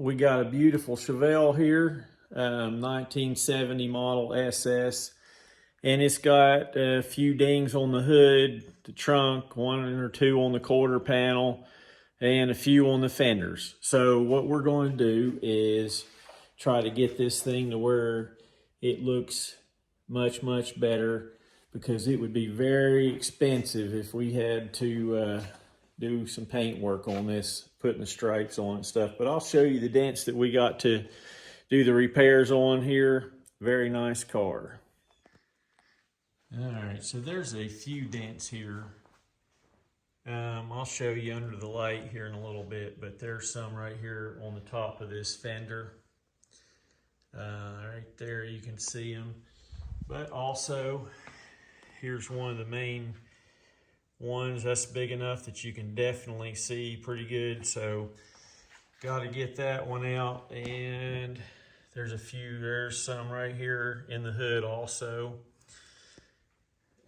we got a beautiful Chevelle here, 1970 model SS, and it's got a few dings on the hood, the trunk, one or two on the quarter panel, and a few on the fenders. So what we're going to do is try to get this thing to where it looks much, much better, because it would be very expensive if we had to do some paint work on this, putting the stripes on and stuff. But I'll show you the dents that we got to do the repairs on here. Very nice car. All right, so there's a few dents here. I'll show you under the light here in a little bit, but there's some right here on the top of this fender. Right there, you can see them. But also, here's one of the main ones that's big enough that you can definitely see pretty good. So, got to get that one out. And there's some right here in the hood also.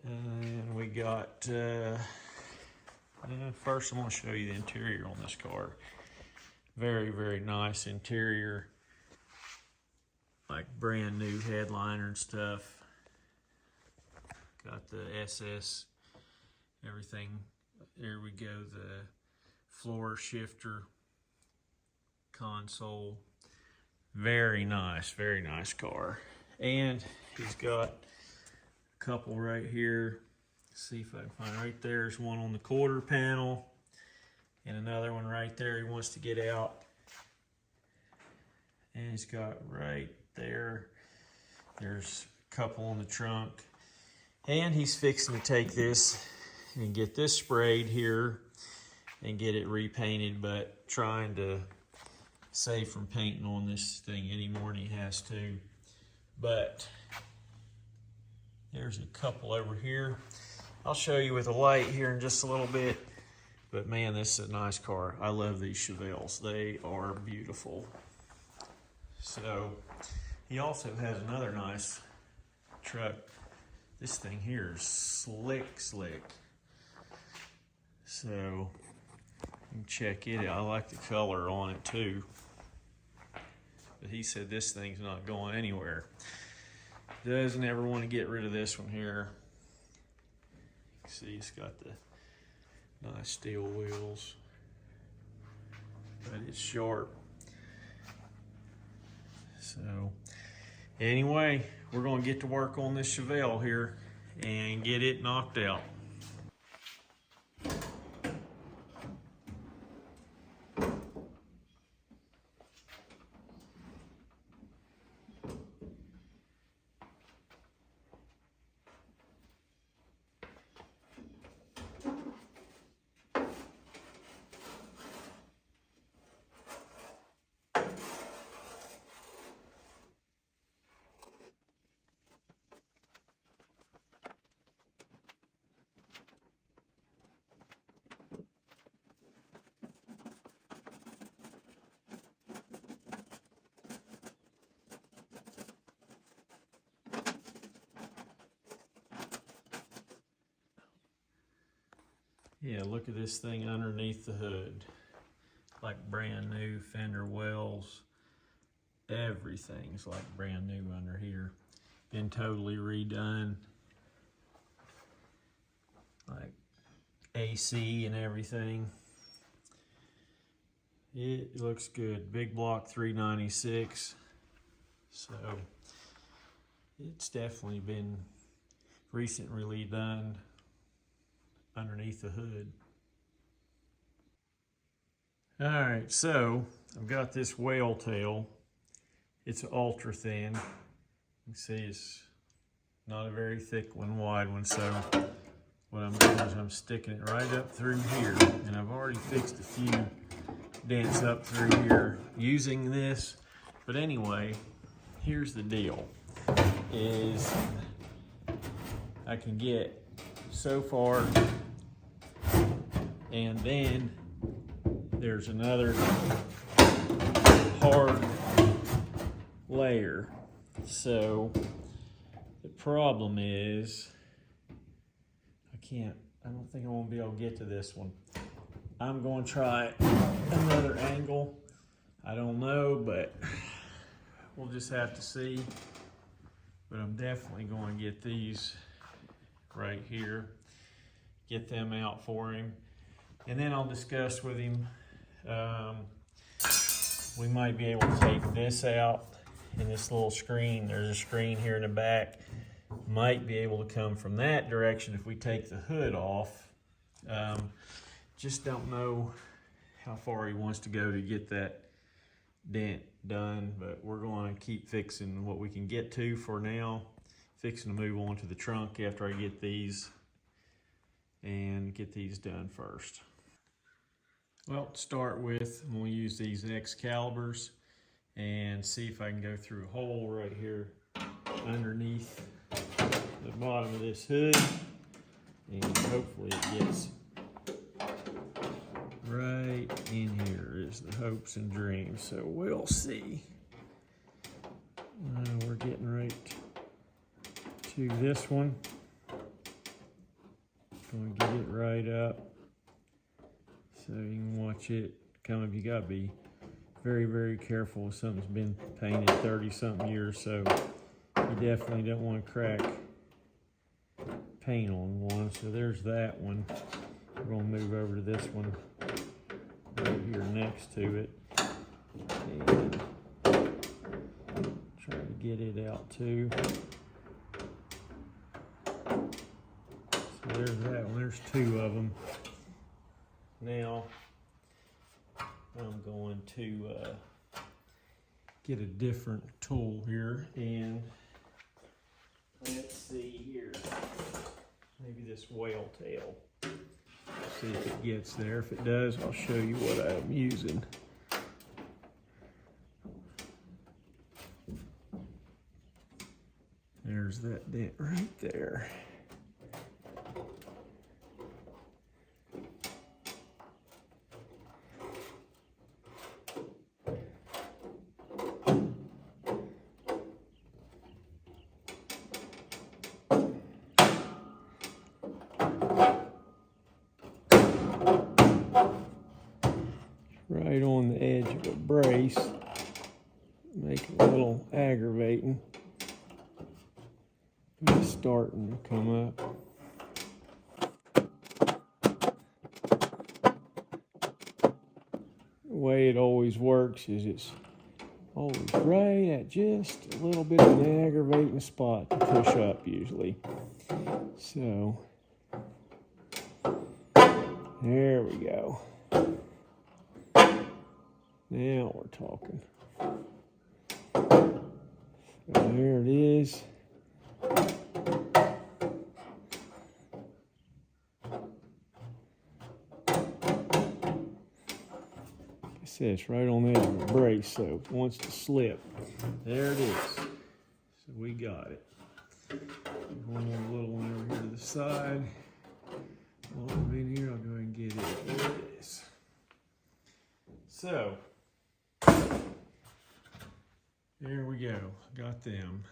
And we got, first I'm going to show you the interior on this car. Very, very nice interior. Like brand new headliner and stuff. Got the SS, everything. There we go, the floor shifter, console. Very nice car. And he's got a couple right here. Let's see if I can find, right there's one on the quarter panel and another one right there he wants to get out. And he's got right there, there's a couple on the trunk. And he's fixing to take this and get this sprayed here and get it repainted, but trying to save from painting on this thing any more than he has to. But there's a couple over here. I'll show you with a light here in just a little bit. But man, this is a nice car. I love these Chevelles. They are beautiful. So he also has another nice truck. This thing here is slick. So you can check it out. I like the color on it too. But he said this thing's not going anywhere. Doesn't ever want to get rid of this one here. You can see it's got the nice steel wheels, but it's sharp. So anyway, we're going to get to work on this Chevelle here and get it knocked out. Yeah, look at this thing underneath the hood. Like brand new Fender wells. Everything's like brand new under here. Been totally redone. Like AC and everything. It looks good. Big block 396. So it's definitely been recently redone underneath the hood. All right, so I've got this whale tail. It's ultra thin. You can see it's not a very thick one, wide one. So what I'm doing is I'm sticking it right up through here, and I've already fixed a few dents up through here using this. But anyway, here's the deal: is I can get so far, and then there's another hard layer. So the problem is I don't think I won't be able to get to this one. I'm going to try another angle. I don't know, but we'll just have to see. But I'm definitely going to get these right here, get them out for him. And then I'll discuss with him, we might be able to take this out, and this little screen, there's a screen here in the back, might be able to come from that direction if we take the hood off. Just don't know how far he wants to go to get that dent done, but we're going to keep fixing what we can get to for now. Fixing to move on to the trunk after I get these and get these done first. Well, to start with, I'm going to use these X calibers and see if I can go through a hole right here underneath the bottom of this hood, and hopefully it gets right in here is the hopes and dreams. So we'll see. We're getting right to this one. Going to get it right up so you can watch it come up. You got to be very, very careful if something's been painted 30-something years, so you definitely don't want to crack paint on one. So there's that one. We're going to move over to this one right here next to it and try to get it out too. So there's that one. There's two of them. Now I'm going to get a different tool here, and let's see here, maybe this whale tail. See if it gets there. If it does, I'll show you what I'm using. There's that dent right there. Right on the edge of a brace, make it a little aggravating. It's starting to come up. The way it always works is it's always right at just a little bit of an aggravating spot to push up usually. So, there we go. Now we're talking. So there it is. It says right on the edge of the brace, so if it wants to slip, there it is. So we got it. One more little one over here to the side. While I'm in here, I'll go ahead and get it. There it is. So, there we go, got them.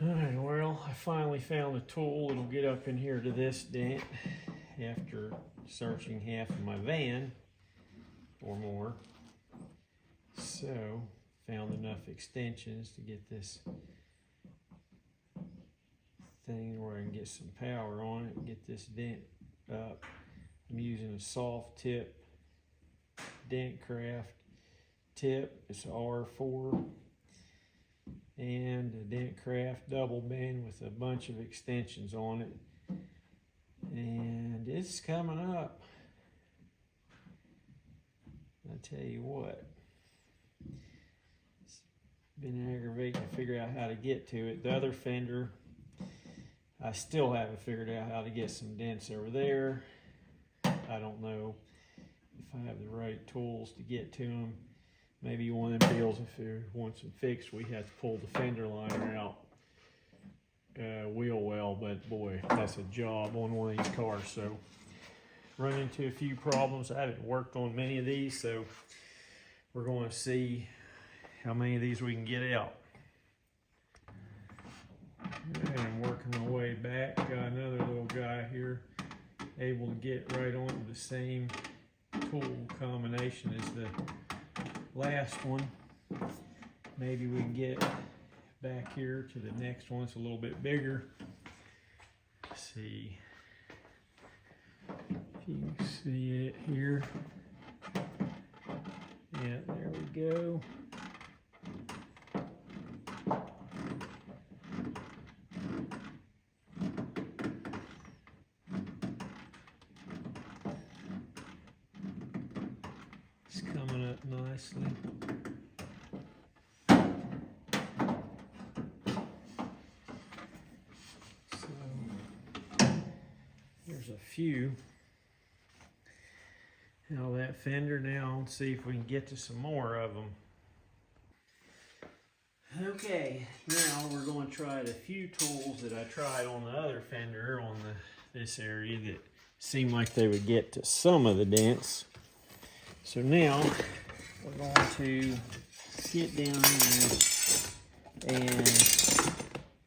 All right, well, I finally found a tool that'll get up in here to this dent after searching half of my van or more. So, found enough extensions to get this thing where I can get some power on it and get this dent up. I'm using a soft tip Dent craft tip. It's R4 and a Dent craft double bend with a bunch of extensions on it, and it's coming up. I tell you what, it's been aggravating to figure out how to get to it. The other fender, I still haven't figured out how to get some dents over there. I don't know if I have the right tools to get to them. Maybe one of them deals, if you want them fixed, we have to pull the fender liner out wheel well, but boy, that's a job on one of these cars. So run into a few problems. I haven't worked on many of these, so we're going to see how many of these we can get out. And I'm working my way back. Got another little guy here, able to get right onto the same tool combination as the last one. Maybe we can get back here to the next one. It's a little bit bigger. Let's see if you can see it here. Yeah, there we go. It's coming up nicely. So there's a few. Now that Fender, now let's see if we can get to some more of them. Okay, now we're going to try the few tools that I tried on the other Fender on this area that seemed like they would get to some of the dents. So now we're going to get down here and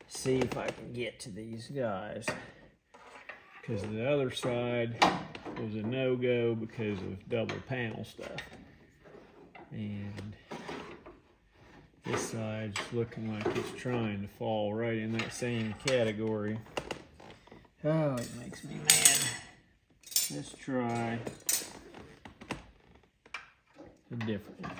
see if I can get to these guys. Because the other side was a no-go because of double panel stuff. And this side's looking like it's trying to fall right in that same category. Oh, it makes me mad. Let's try a different one.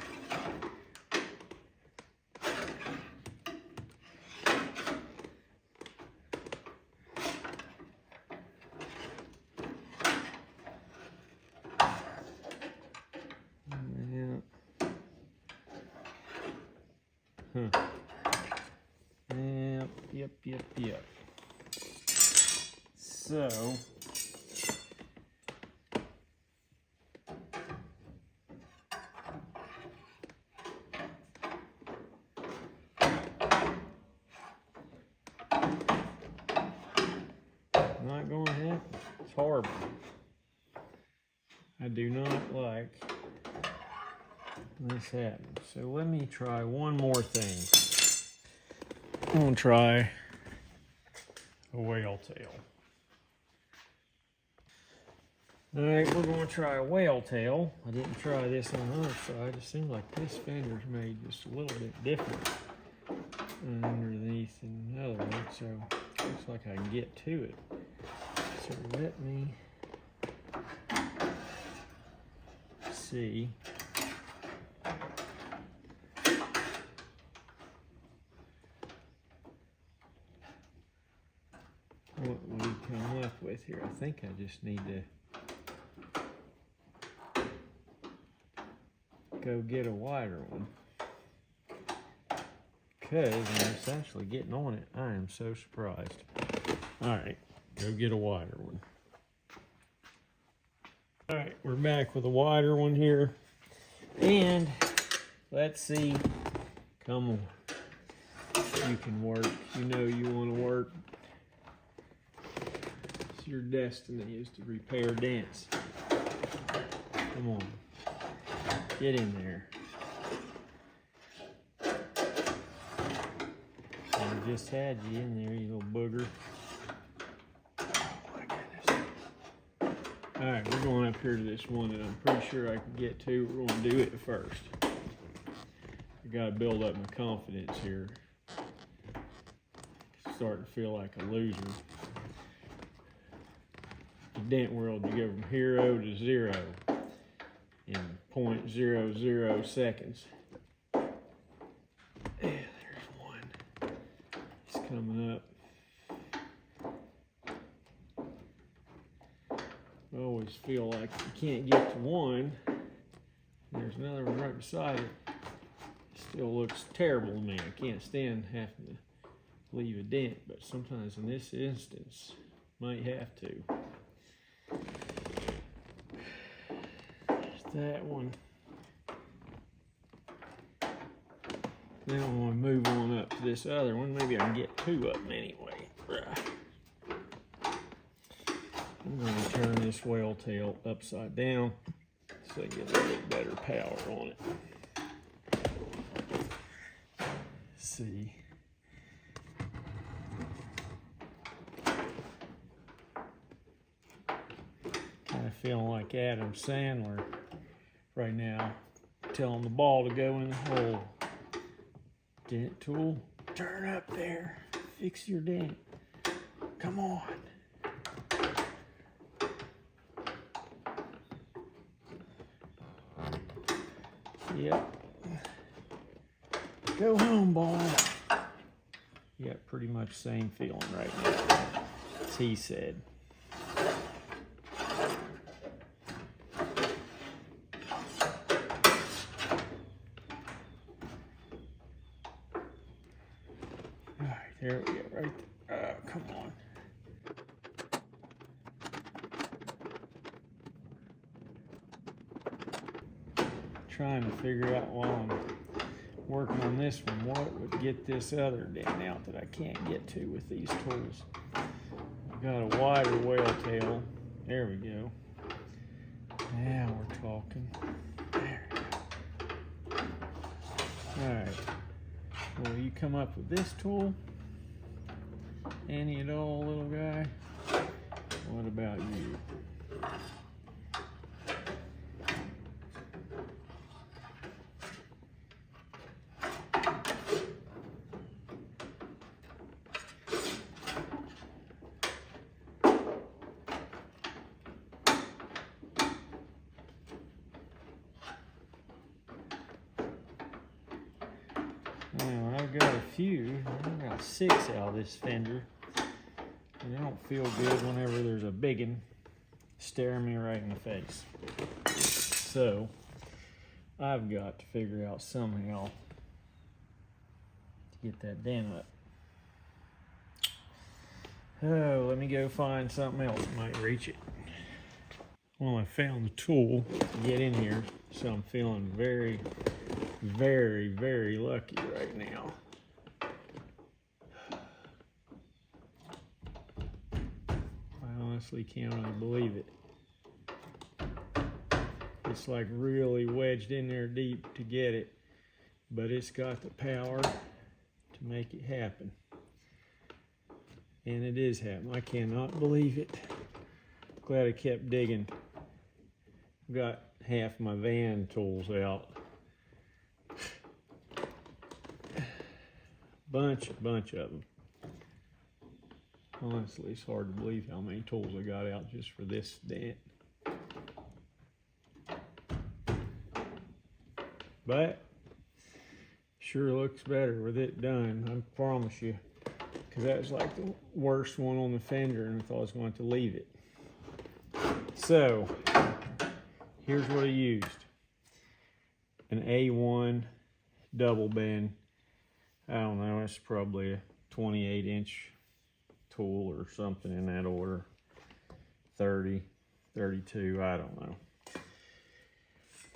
Yep. So not going to happen. It's horrible. I do not like this happening. So let me try one more thing. I'm going to try a whale tail. Alright, we're going to try a whale tail. I didn't try this on the other side. It seems like this Fender's made just a little bit different underneath than the other one, so looks like I can get to it. So let me see. What we come up with here. I think I just need to go get a wider one, because when it's actually getting on it, I am so surprised. All right, go get a wider one. All right, we're back with a wider one here, and let's see. Come on, you can work. You know you want to work. Your destiny is to repair dents. Come on, get in there. I just had you in there, you little booger. Oh my goodness. All right, we're going up here to this one that I'm pretty sure I can get to. We're going to do it first. I got to build up my confidence here. Starting to feel like a loser. Dent world, you go from 0 to 0 in 0.00 seconds. Yeah, there's one. It's coming up. I always feel like you can't get to one. There's another one right beside it. It still looks terrible to me. I can't stand having to leave a dent, but sometimes in this instance, might have to. That one. Now I'm going to move on up to this other one. Maybe I can get two of them anyway. I'm going to turn this whale tail upside down so I get a little bit better power on it. Let's see. feeling like Adam Sandler right now, telling the ball to go in the hole. Dent tool, turn up there, fix your dent. Come on. Yep. Go home, ball. Yep, pretty much same feeling right now, as he said. All right, there we go, right there. Come on. Trying to figure out while I'm working on this one what would get this other dent out that I can't get to with these tools. I've got a wider whale tail. There we go. Now we're talking. There we go. Alright. Will you come up with this tool? Any at all, little guy? What about you? Now, I've got a few, I've got 6 out of this Fender, and I don't feel good whenever there's a big one staring me right in the face. So, I've got to figure out somehow to get that dent up. Oh, let me go find something else that might reach it. Well, I found the tool to get in here, so I'm feeling very, very, very lucky right now. I honestly can't really believe it. It's like really wedged in there deep to get it, but it's got the power to make it happen. And it is happening. I cannot believe it. Glad I kept digging. Got half my van tools out. Bunch of them. Honestly, it's hard to believe how many tools I got out just for this dent. But sure looks better with it done, I promise you. Because that was like the worst one on the Fender, and I thought I was going to leave it. So, here's what I used. An A1 double bend. I don't know, it's probably a 28-inch tool or something in that order. 30, 32, I don't know.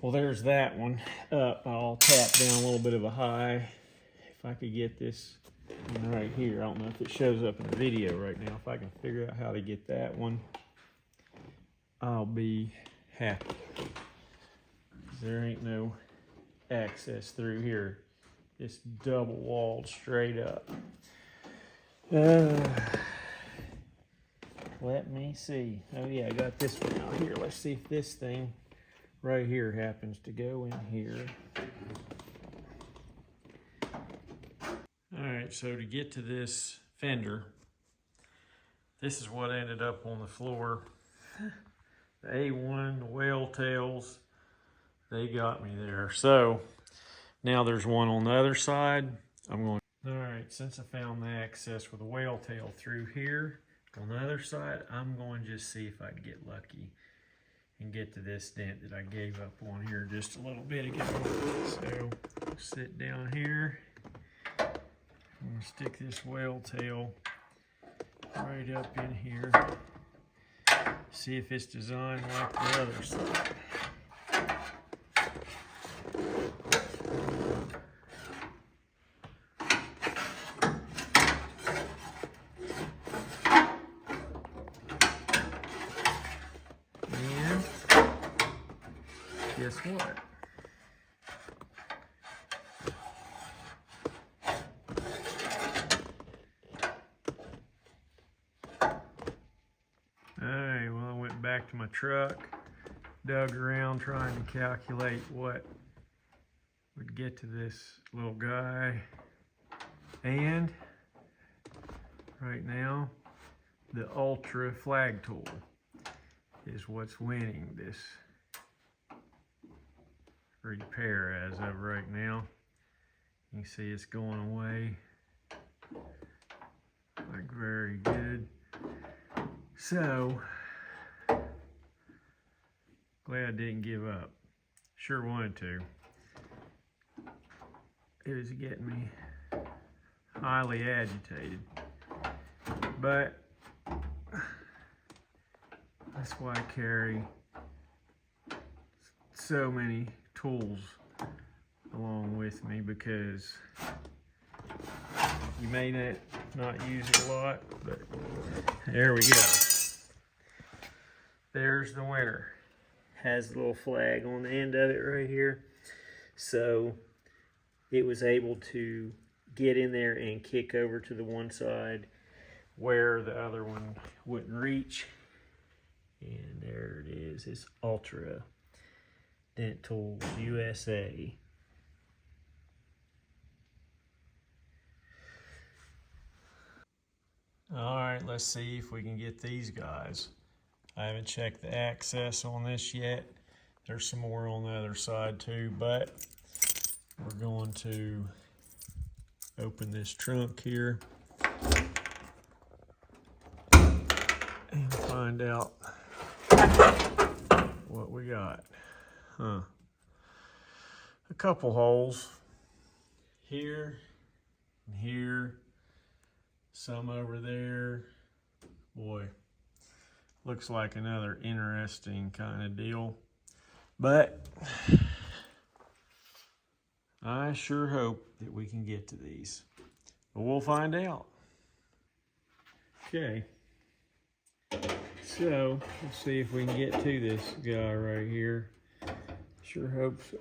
Well, there's that one up. I'll tap down a little bit of a high. If I could get this right here, I don't know if it shows up in the video right now. If I can figure out how to get that one, I'll be happy. There ain't no access through here. It's double walled straight up. Let me see. Oh yeah, I got this one out here. Let's see if this thing right here happens to go in here. All right, so to get to this Fender, this is what ended up on the floor. The A1, the whale tails, they got me there. So now there's one on the other side. I'm going, all right, since I found the access with a whale tail through here, on the other side, I'm going to just see if I can get lucky and get to this dent that I gave up on here just a little bit ago. So sit down here. I'm going to stick this whale tail right up in here. See if it's designed like the other side. And guess what? Alright, well, I went back to my truck. dug around trying to calculate what would get to this little guy. And right now, the Ultra flag tool is what's winning this repair as of right now. You can see it's going away. Like very good. So, glad I didn't give up. Sure wanted to. It was getting me highly agitated. But that's why I carry so many tools along with me, because you may not use it a lot, but there we go. There's the winner. Has the little flag on the end of it right here. So it was able to get in there and kick over to the one side where the other one wouldn't reach. And there it is. It's Ultra Dent Tools USA. All right, let's see if we can get these guys. I haven't checked the access on this yet. There's some more on the other side too, but we're going to open this trunk here and find out what we got. A couple holes here and here, some over there. Boy, looks like another interesting kind of deal, but I sure hope that we can get to these, but we'll find out. Okay, so let's see if we can get to this guy right here. Sure hope so.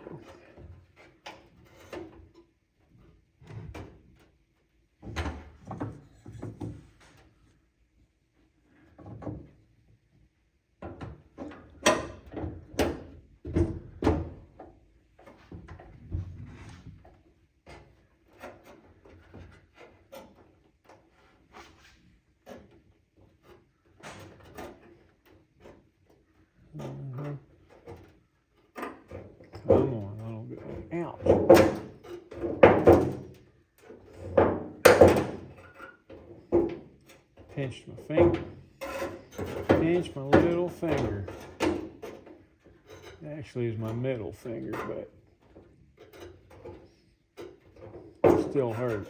Come on, little guy. Ouch. Pinched my finger. Pinched my little finger. Actually, it's my middle finger, but it still hurt.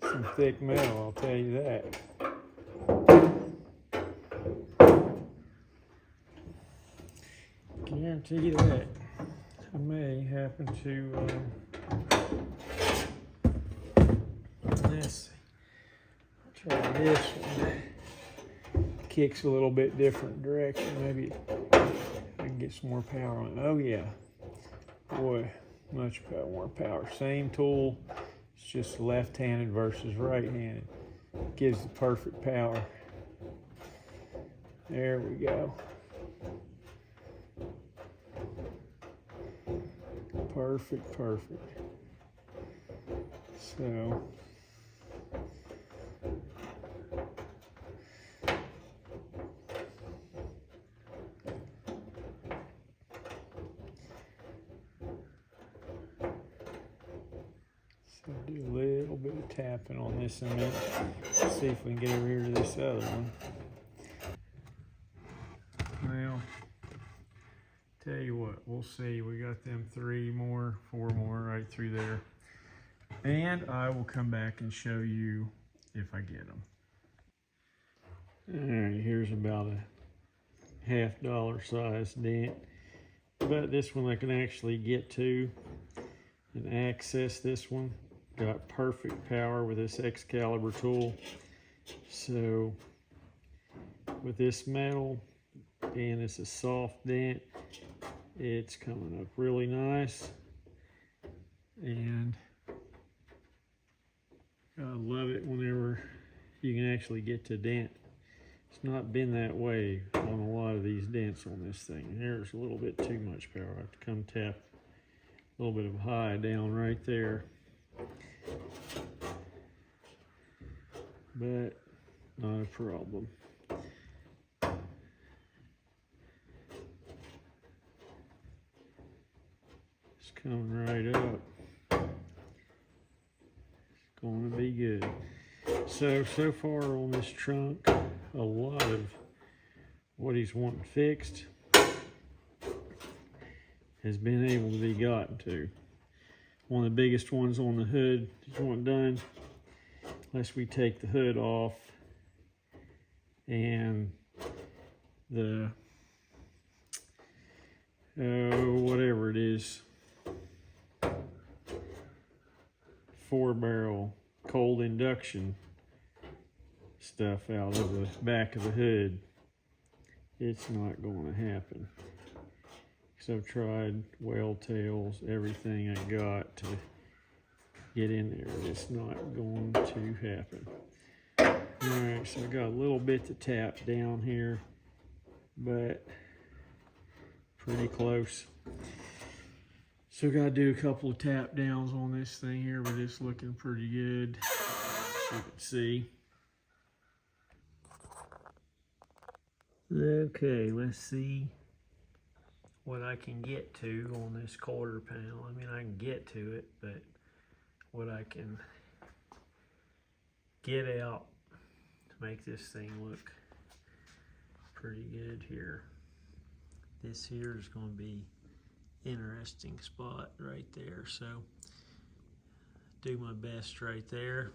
Some thick metal, I'll tell you that. Guarantee you that. I may happen to let's see. Try this one. Kicks a little bit different direction. Maybe I can get some more power on it. Oh yeah. Boy, much more power. Same tool. It's just left-handed versus right-handed. Gives the perfect power. There we go. Perfect, perfect. So do a little bit of tapping on this in a minute. Let's see if we can get over here to this other one. Well, tell you what, we'll see. We got them 4 more right through there. And I will come back and show you if I get them. All right, here's about a $50 size dent. But this one I can actually get to and access this one. Got perfect power with this Excalibur tool. So with this metal, and it's a soft dent. It's coming up really nice, and I love it whenever you can actually get to dent. It's not been that way on a lot of these dents on this thing. There's a little bit too much power. I have to come tap a little bit of high down right there. But not a problem. It's coming right up. It's going to be good. So far on this trunk, a lot of what he's wanting fixed has been able to be gotten to. One of the biggest ones on the hood he's wanting done, unless we take the hood off and the whatever it is, 4-barrel cold induction stuff out of the back of the hood, it's not going to happen. So I've tried weld tails, everything I got to get in there. It's not going to happen. Alright, so I got a little bit to tap down here, but pretty close. So got to do a couple of tap downs on this thing here, but it's looking pretty good, as you can see. Okay, let's see what I can get to on this quarter panel. I mean, I can get to it, but what I can get out to make this thing look pretty good here. This here is going to be interesting spot right there, so do my best right there.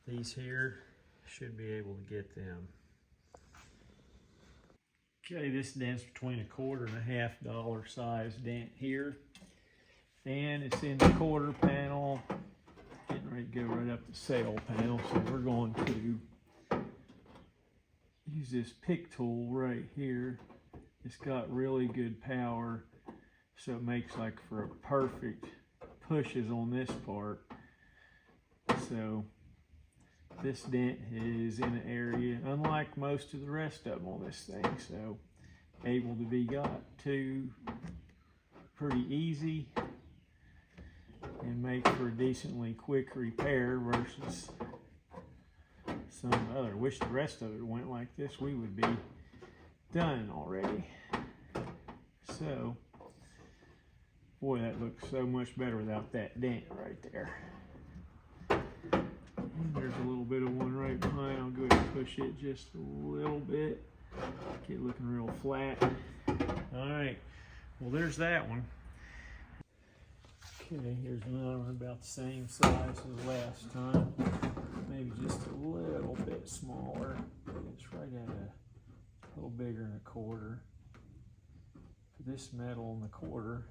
These here should be able to get them. Okay, this dent's between $1.25 and $1.5 size dent here, and it's in the quarter panel, getting ready to go right up the sail panel. So we're going to use this pick tool right here. It's got really good power, so it makes like for a perfect pushes on this part. So this dent is in an area unlike most of the rest of them on this thing, so able to be got to pretty easy and make for a decently quick repair versus some other. Wish the rest of it went like this, we would be done already. So boy, that looks so much better without that dent right there. There's a little bit of one right behind. I'll go ahead and push it just a little bit. Get it looking real flat. Alright, well there's that one. Okay, here's another one about the same size as last time. Maybe just a little bit smaller. It's right at a little bigger than $1/4. This metal in the quarter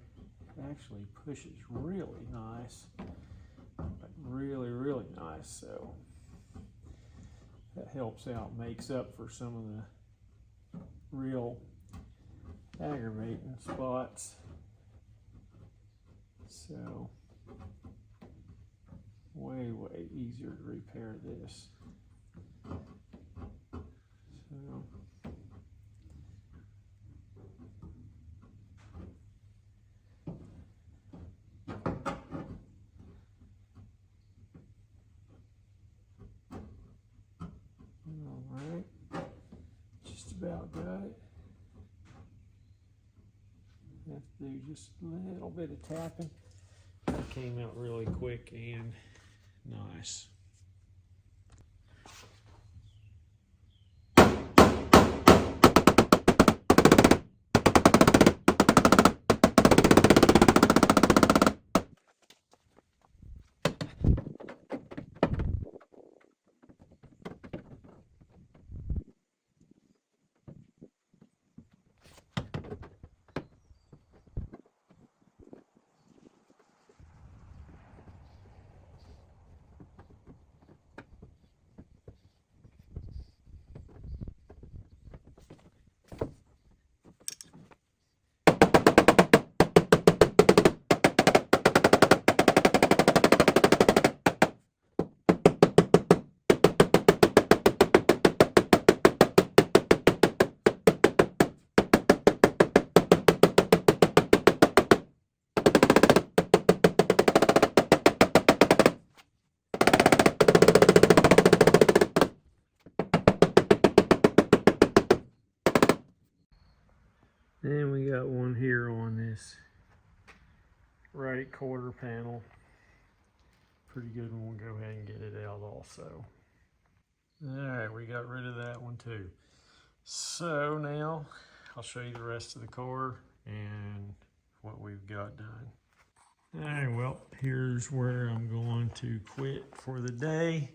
actually pushes really nice. Really nice, so that helps out, makes up for some of the real aggravating spots. So way easier to repair this. So alright, just about got it. Have to do just a little bit of tapping. That came out really quick and nice. quarter panel. Pretty good one. We'll go ahead and get it out also. Alright, we got rid of that one too. So now I'll show you the rest of the car and what we've got done. Alright, well, here's where I'm going to quit for the day.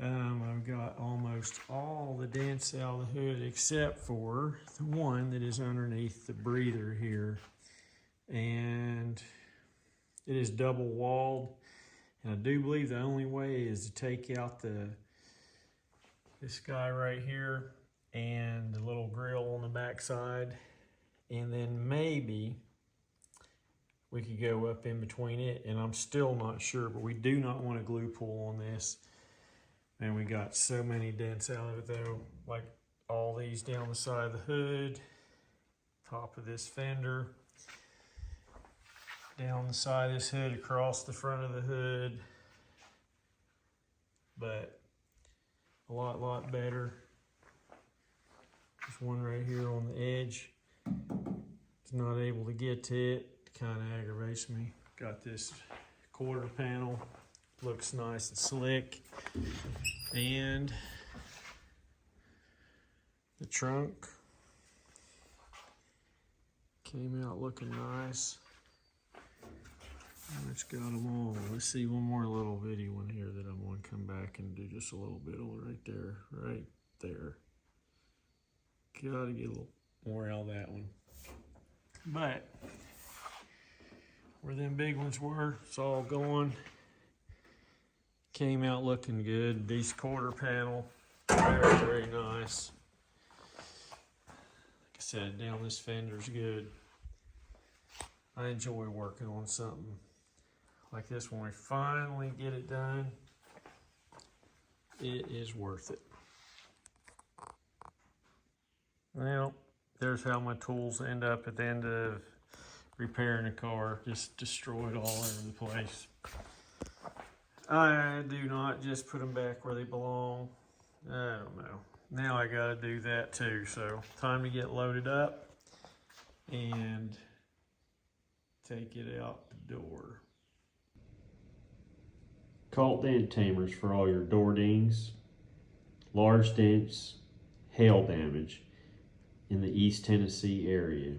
I've got almost all the dents out of the hood except for the one that is underneath the breather here. And it is double walled. And I do believe the only way is to take out this guy right here and the little grill on the back side. And then maybe we could go up in between it, and I'm still not sure, but we do not want a glue pull on this. And we got so many dents out of it though, like all these down the side of the hood, top of this fender, down the side of this hood, across the front of the hood. But a lot better. There's one right here on the edge. It's not able to get to it. It kind of aggravates me. Got this quarter panel. Looks nice and slick. And the trunk came out looking nice. It's got them all. Let's see one more little video one here that I'm going to come back and do just a little bit of right there. Right there. Gotta get a little more out of that one. But where them big ones were, it's all gone. Came out looking good. These quarter panel, very nice. Like I said, down this fender's good. I enjoy working on something like this. When we finally get it done, it is worth it. Well, there's how my tools end up at the end of repairing a car. Just destroyed all over the place. I do not just put them back where they belong. I don't know. Now I gotta do that too. So time to get loaded up and take it out the door. Call Dent Tamers for all your door dings, large dents, hail damage in the East Tennessee area.